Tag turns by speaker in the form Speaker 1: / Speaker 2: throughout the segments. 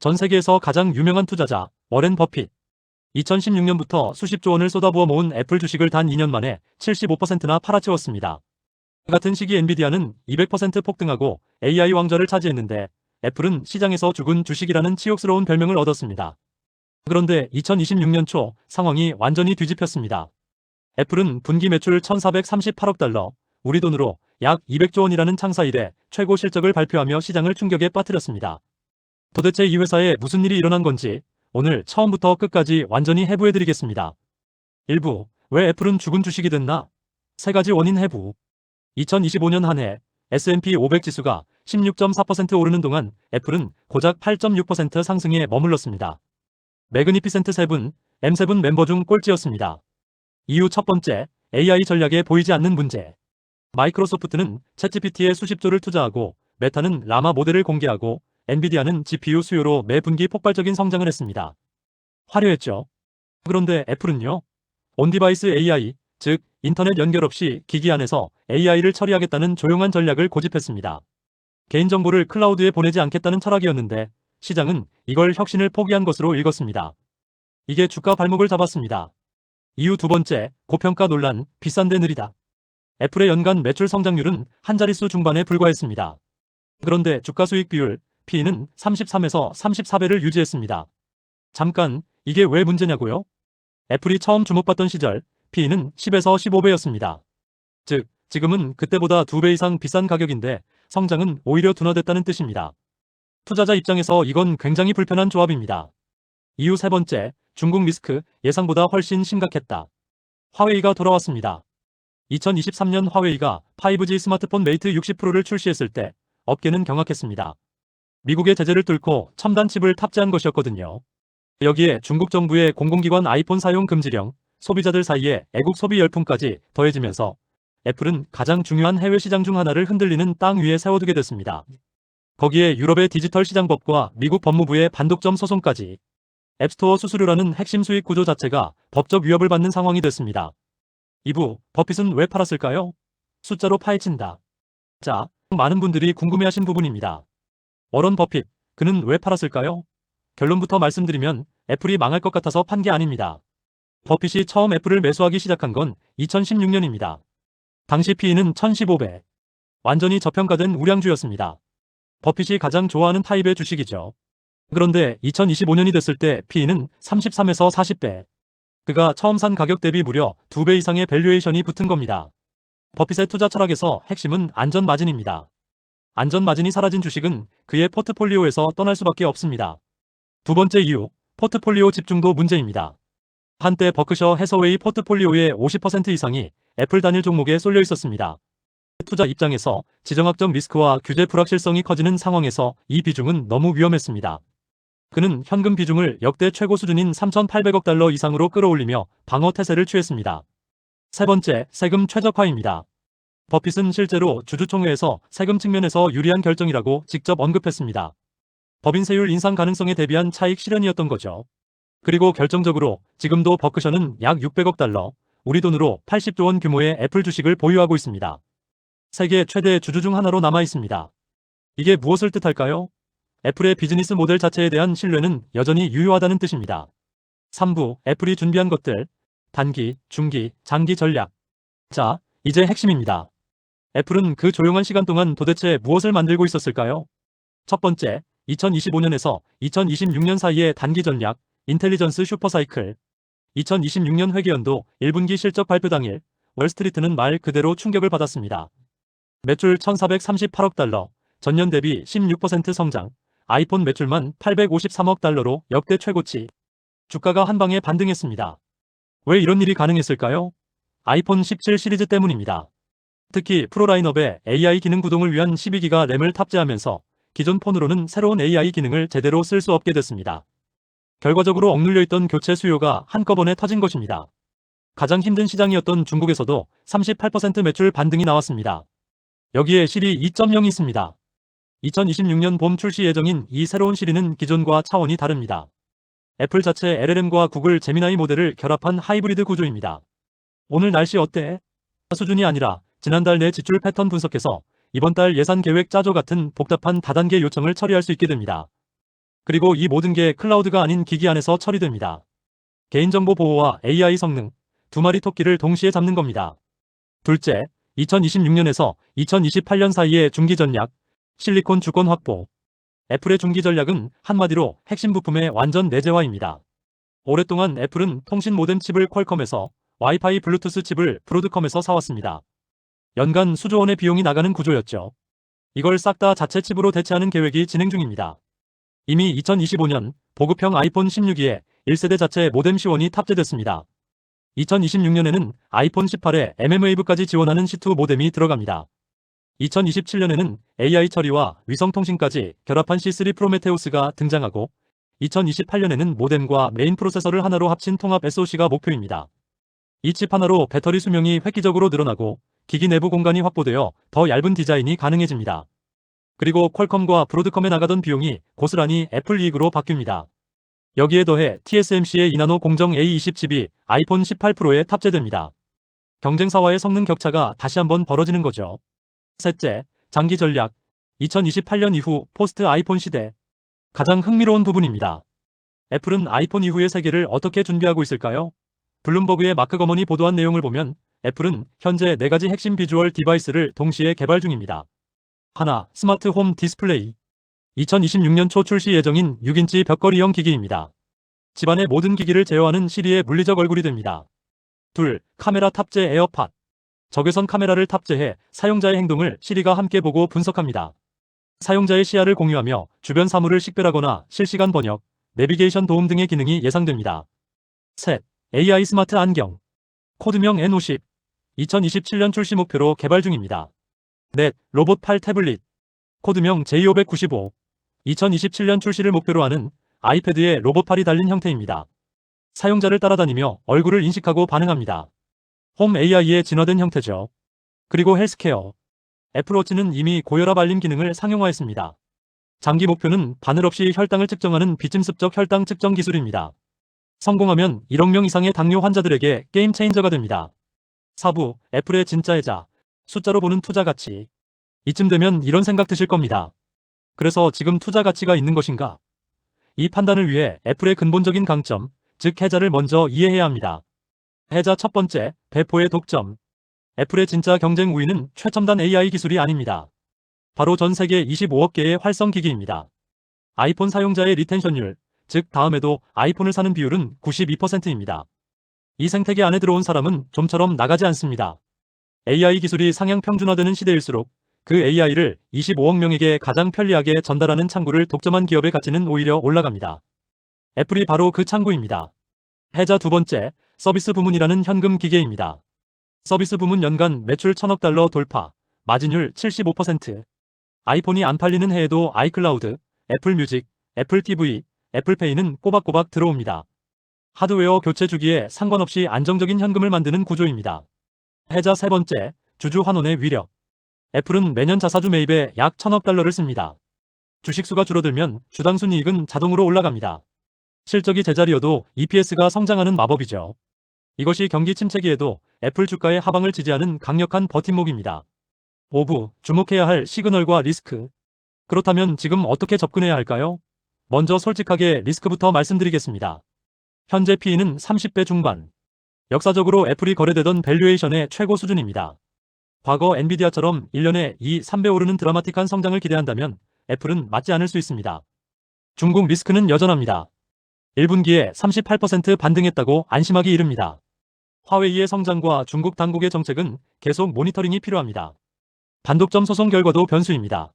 Speaker 1: 전 세계에서 가장 유명한 투자자 워렌 버핏. 2016년부터 수십조 원을 쏟아부어 모은 애플 주식을 단 2년 만에 75%나 팔아채웠습니다. 같은 시기 엔비디아는 200% 폭등하고 AI 왕좌를 차지했는데 애플은 시장에서 죽은 주식이라는 치욕스러운 별명을 얻었습니다. 그런데 2026년 초 상황이 완전히 뒤집혔습니다. 애플은 분기 매출 1,438억 달러, 우리 돈으로 약 200조 원이라는 창사 이래 최고 실적을 발표하며 시장을 충격에 빠뜨렸습니다. 도대체 이 회사에 무슨 일이 일어난 건지 오늘 처음부터 끝까지 완전히 해부해드리겠습니다. 1부, 왜 애플은 죽은 주식이 됐나? 3가지 원인 해부. 2025년 한 해 S&P 500 지수가 16.4% 오르는 동안 애플은 고작 8.6% 상승에 머물렀습니다. 매그니피센트 7, M7 멤버 중 꼴찌였습니다. 이유 첫 번째, AI 전략에 보이지 않는 문제. 마이크로소프트는 챗GPT에 수십조를 투자하고 메타는 라마 모델을 공개하고 엔비디아는 GPU 수요로 매 분기 폭발적인 성장을 했습니다. 화려했죠. 그런데 애플은요? 온디바이스 AI, 즉 인터넷 연결 없이 기기 안에서 AI를 처리하겠다는 조용한 전략을 고집했습니다. 개인정보를 클라우드에 보내지 않겠다는 철학이었는데 시장은 이걸 혁신을 포기한 것으로 읽었습니다. 이게 주가 발목을 잡았습니다. 이유 두 번째, 고평가 논란, 비싼데 느리다. 애플의 연간 매출 성장률은 한 자릿수 중반에 불과했습니다. 그런데 주가 수익 비율, P는 33에서 34배를 유지했습니다. 잠깐, 이게 왜 문제냐고요? 애플이 처음 주목받던 시절, P는 10에서 15배였습니다. 즉, 지금은 그때보다 2배 이상 비싼 가격인데 성장은 오히려 둔화됐다는 뜻입니다. 투자자 입장에서 이건 굉장히 불편한 조합입니다. 이유 세 번째, 중국 리스크, 예상보다 훨씬 심각했다. 화웨이가 돌아왔습니다. 2023년 화웨이가 5G 스마트폰 메이트 60%를 출시했을 때 업계는 경악했습니다. 미국의 제재를 뚫고 첨단 칩을 탑재한 것이었거든요. 여기에 중국 정부의 공공기관 아이폰 사용 금지령, 소비자들 사이에 애국 소비 열풍까지 더해지면서 애플은 가장 중요한 해외 시장 중 하나를 흔들리는 땅 위에 세워두게 됐습니다. 거기에 유럽의 디지털 시장법과 미국 법무부의 반독점 소송까지 앱스토어 수수료라는 핵심 수익 구조 자체가 법적 위협을 받는 상황이 됐습니다. 2부, 버핏은 왜 팔았을까요? 숫자로 파헤친다. 자, 많은 분들이 궁금해하신 부분입니다. 워런 버핏, 그는 왜 팔았을까요? 결론부터 말씀드리면 애플이 망할 것 같아서 판 게 아닙니다. 버핏이 처음 애플을 매수하기 시작한 건 2016년입니다. 당시 P는 1015배. 완전히 저평가된 우량주였습니다. 버핏이 가장 좋아하는 타입의 주식이죠. 그런데 2025년이 됐을 때 P는 33에서 40배. 그가 처음 산 가격 대비 무려 2배 이상의 밸류에이션이 붙은 겁니다. 버핏의 투자 철학에서 핵심은 안전 마진입니다. 안전 마진이 사라진 주식은 그의 포트폴리오에서 떠날 수밖에 없습니다. 두 번째 이유, 포트폴리오 집중도 문제입니다. 한때 버크셔 해서웨이 포트폴리오의 50% 이상이 애플 단일 종목에 쏠려 있었습니다. 투자 입장에서 지정학적 리스크와 규제 불확실성이 커지는 상황에서 이 비중은 너무 위험했습니다. 그는 현금 비중을 역대 최고 수준인 3,800억 달러 이상으로 끌어올리며 방어 태세를 취했습니다. 세 번째, 세금 최적화입니다. 버핏은 실제로 주주총회에서 세금 측면에서 유리한 결정이라고 직접 언급했습니다. 법인세율 인상 가능성에 대비한 차익 실현이었던 거죠. 그리고 결정적으로 지금도 버크셔는 약 600억 달러, 우리 돈으로 80조 원 규모의 애플 주식을 보유하고 있습니다. 세계 최대 주주 중 하나로 남아 있습니다. 이게 무엇을 뜻할까요? 애플의 비즈니스 모델 자체에 대한 신뢰는 여전히 유효하다는 뜻입니다. 3부, 애플이 준비한 것들, 단기, 중기, 장기 전략. 자, 이제 핵심입니다. 애플은 그 조용한 시간 동안 도대체 무엇을 만들고 있었을까요? 첫 번째, 2025년에서 2026년 사이의 단기 전략, 인텔리전스 슈퍼사이클. 2026년 회계연도 1분기 실적 발표 당일, 월스트리트는 말 그대로 충격을 받았습니다. 매출 1,438억 달러, 전년 대비 16% 성장, 아이폰 매출만 853억 달러로 역대 최고치. 주가가 한 방에 반등했습니다. 왜 이런 일이 가능했을까요? 아이폰 17 시리즈 때문입니다. 특히 프로 라인업에 AI 기능 구동을 위한 12기가 램을 탑재하면서 기존 폰으로는 새로운 AI 기능을 제대로 쓸 수 없게 됐습니다. 결과적으로 억눌려 있던 교체 수요가 한꺼번에 터진 것입니다. 가장 힘든 시장이었던 중국에서도 38% 매출 반등이 나왔습니다. 여기에 시리 2.0이 있습니다. 2026년 봄 출시 예정인 이 새로운 시리는 기존과 차원이 다릅니다. 애플 자체 LLM과 구글 제미나이 모델을 결합한 하이브리드 구조입니다. 오늘 날씨 어때? 수준이 아니라 지난달 내 지출 패턴 분석해서 이번 달 예산 계획 짜줘 같은 복잡한 다단계 요청을 처리할 수 있게 됩니다. 그리고 이 모든 게 클라우드가 아닌 기기 안에서 처리됩니다. 개인정보 보호와 AI 성능, 두 마리 토끼를 동시에 잡는 겁니다. 둘째, 2026년에서 2028년 사이의 중기 전략, 실리콘 주권 확보. 애플의 중기 전략은 한마디로 핵심 부품의 완전 내재화입니다. 오랫동안 애플은 통신 모뎀 칩을 퀄컴에서, 와이파이 블루투스 칩을 브로드컴에서 사왔습니다. 연간 수조 원의 비용이 나가는 구조였죠. 이걸 싹 다 자체 칩으로 대체하는 계획이 진행 중입니다. 이미 2025년 보급형 아이폰 16에 1세대 자체 모뎀 C1이 탑재됐습니다. 2026년에는 아이폰 18에 mmWave까지 지원하는 C2 모뎀이 들어갑니다. 2027년에는 AI 처리와 위성통신까지 결합한 C3 프로메테우스가 등장하고 2028년에는 모뎀과 메인 프로세서를 하나로 합친 통합 SoC가 목표입니다. 이 칩 하나로 배터리 수명이 획기적으로 늘어나고 기기 내부 공간이 확보되어 더 얇은 디자인이 가능해집니다. 그리고 퀄컴과 브로드컴에 나가던 비용이 고스란히 애플 이익으로 바뀝니다. 여기에 더해 TSMC의 2나노 공정 A20 칩이 아이폰 18 프로에 탑재됩니다. 경쟁사와의 성능 격차가 다시 한번 벌어지는 거죠. 셋째, 장기 전략. 2028년 이후 포스트 아이폰 시대. 가장 흥미로운 부분입니다. 애플은 아이폰 이후의 세계를 어떻게 준비하고 있을까요? 블룸버그의 마크 거먼이 보도한 내용을 보면 애플은 현재 4가지 핵심 비주얼 디바이스를 동시에 개발 중입니다. 하나, 스마트 홈 디스플레이. 2026년 초 출시 예정인 6인치 벽걸이형 기기입니다. 집안의 모든 기기를 제어하는 시리의 물리적 얼굴이 됩니다. 둘, 카메라 탑재 에어팟. 적외선 카메라를 탑재해 사용자의 행동을 시리가 함께 보고 분석합니다. 사용자의 시야를 공유하며 주변 사물을 식별하거나 실시간 번역, 내비게이션 도움 등의 기능이 예상됩니다. 셋, AI 스마트 안경. 코드명 N50. 2027년 출시 목표로 개발 중입니다. 넷, 로봇 팔 태블릿. 코드명 J595. 2027년 출시를 목표로 하는 아이패드에 로봇 팔이 달린 형태입니다. 사용자를 따라다니며 얼굴을 인식하고 반응합니다. 홈 AI의 진화된 형태죠. 그리고 헬스케어. 애플워치는 이미 고혈압 알림 기능을 상용화했습니다. 장기 목표는 바늘 없이 혈당을 측정하는 비침습적 혈당 측정 기술입니다. 성공하면 1억 명 이상의 당뇨 환자들에게 게임 체인저가 됩니다. 4부, 애플의 진짜 해자. 숫자로 보는 투자 가치. 이쯤 되면 이런 생각 드실 겁니다. 그래서 지금 투자 가치가 있는 것인가? 이 판단을 위해 애플의 근본적인 강점, 즉 해자를 먼저 이해해야 합니다. 해자 첫 번째, 배포의 독점. 애플의 진짜 경쟁 우위는 최첨단 AI 기술이 아닙니다. 바로 전 세계 25억 개의 활성 기기입니다. 아이폰 사용자의 리텐션율, 즉 다음에도 아이폰을 사는 비율은 92%입니다. 이 생태계 안에 들어온 사람은 좀처럼 나가지 않습니다. AI 기술이 상향 평준화되는 시대일수록 그 AI를 25억 명에게 가장 편리하게 전달하는 창구를 독점한 기업의 가치는 오히려 올라갑니다. 애플이 바로 그 창구입니다. 해자 두 번째, 서비스 부문이라는 현금 기계입니다. 서비스 부문 연간 매출 1,000억 달러 돌파, 마진율 75%. 아이폰이 안 팔리는 해에도 아이클라우드, 애플 뮤직, 애플 TV, 애플페이는 꼬박꼬박 들어옵니다. 하드웨어 교체 주기에 상관없이 안정적인 현금을 만드는 구조입니다. 해자 세 번째, 주주 환원의 위력. 애플은 매년 자사주 매입에 약 1,000억 달러를 씁니다. 주식수가 줄어들면 주당 순이익은 자동으로 올라갑니다. 실적이 제자리여도 EPS가 성장하는 마법이죠. 이것이 경기 침체기에도 애플 주가의 하방을 지지하는 강력한 버팀목입니다. 5부, 주목해야 할 시그널과 리스크. 그렇다면 지금 어떻게 접근해야 할까요? 먼저 솔직하게 리스크부터 말씀드리겠습니다. 현재 PE는 30배 중반. 역사적으로 애플이 거래되던 밸류에이션의 최고 수준입니다. 과거 엔비디아처럼 1년에 2, 3배 오르는 드라마틱한 성장을 기대한다면 애플은 맞지 않을 수 있습니다. 중국 리스크는 여전합니다. 1분기에 38% 반등했다고 안심하기 이릅니다. 화웨이의 성장과 중국 당국의 정책은 계속 모니터링이 필요합니다. 반독점 소송 결과도 변수입니다.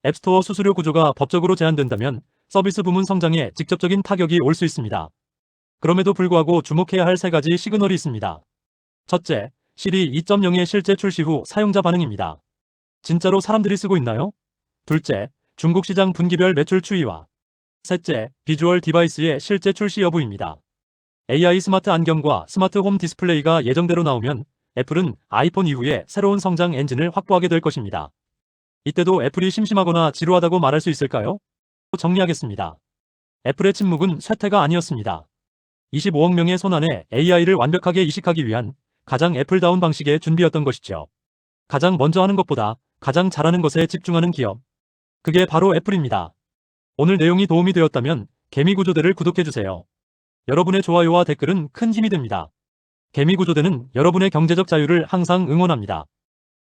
Speaker 1: 앱스토어 수수료 구조가 법적으로 제한된다면 서비스 부문 성장에 직접적인 타격이 올 수 있습니다. 그럼에도 불구하고 주목해야 할 3가지 시그널이 있습니다. 첫째, 시리 2.0의 실제 출시 후 사용자 반응입니다. 진짜로 사람들이 쓰고 있나요? 둘째, 중국 시장 분기별 매출 추이와 셋째, 비주얼 디바이스의 실제 출시 여부입니다. AI 스마트 안경과 스마트 홈 디스플레이가 예정대로 나오면 애플은 아이폰 이후에 새로운 성장 엔진을 확보하게 될 것입니다. 이때도 애플이 심심하거나 지루하다고 말할 수 있을까요? 정리하겠습니다. 애플의 침묵은 쇠퇴가 아니었습니다. 25억 명의 손안에 AI를 완벽하게 이식하기 위한 가장 애플다운 방식의 준비였던 것이죠. 가장 먼저 하는 것보다 가장 잘하는 것에 집중하는 기업. 그게 바로 애플입니다. 오늘 내용이 도움이 되었다면 개미구조대를 구독해주세요. 여러분의 좋아요와 댓글은 큰 힘이 됩니다. 개미구조대는 여러분의 경제적 자유를 항상 응원합니다.